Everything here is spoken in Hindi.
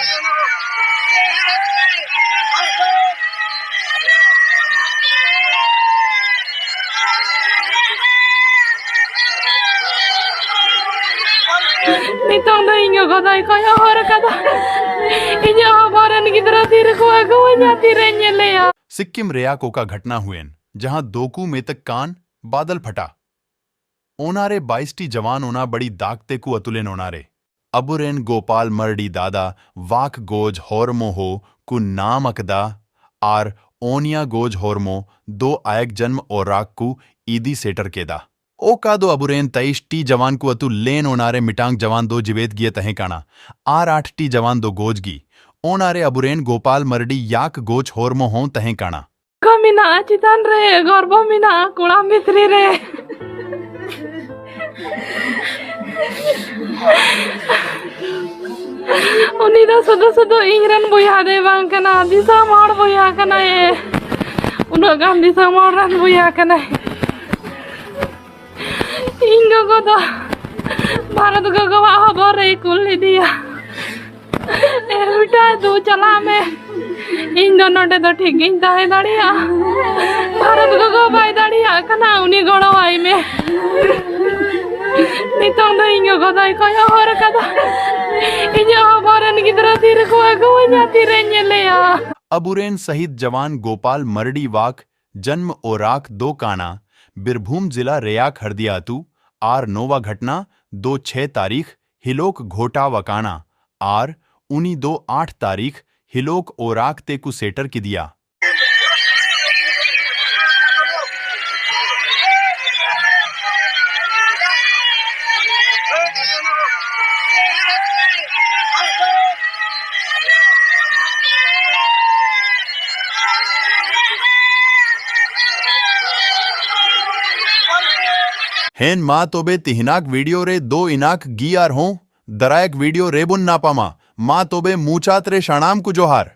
Nitong na inyo ko tayo kaya hora kada. Inyo हमारन की तरह तीर को जाती रहेंगे ले यार। सिक्किम रेयाको का घटना हुएन जहां दोकू में तक कान बादल फटा ओनारे 22 जवान ओना बड़ी दागते को अतुलेन ओनारे अबुरेन गोपाल मरडी दादा वाक गोज होरमो हो कु नाम अकदा आर ओनिया गोज होरमो दो आयक जन्म और राक कु ईदी सेटर केदा ओ का दो अबुरेन 23 टी जवान को अतु लेन ओनारे मिटांग जवान दो जिवेत गिये तहे काना आर 8 टी जवान दो गोजगी ओनारे अबुरेन गोपाल मरडी याक गोज होरमो हों तहे काना कमिना चितान रे गर्भ मिना कुड़ा मित्री रे उनी दा सदो सदो इंग्रन बुया दे बांग कना दिशा मार बुया कना ये उनो गाम दिशा मार रन बुया कना इंगो को तो भारत को गवाह बोरे कुल दिया बेटा तू चला मैं इन दोनों तो ठीक इन दाए दाड़िया भारत को गवाह दाड़िया कना उनी गड़ो आई में नितों तो इंगो को दाई कया हर कदा इंजो हमारन की तरह तीर को जाती रहेंगे ले यार। अबुरेन सहित जवान गोपाल मरडी वाक जन्म ओराक दो काना बिरभूम जिला रेयाक हरदियातु आर नोवा घटना 2/6 तारीख हिलोक घोटा वकाना आर 2/8 तारीख हिलोक ओराक तेकु सेटर की दिया। हेन माँ तोबे तिहनाक वीडियो रे 2 इनाक गियार हों दरायक वीडियो रेबुन नापामा माँ तोबे मूचात रे शाणाम कु जोहार।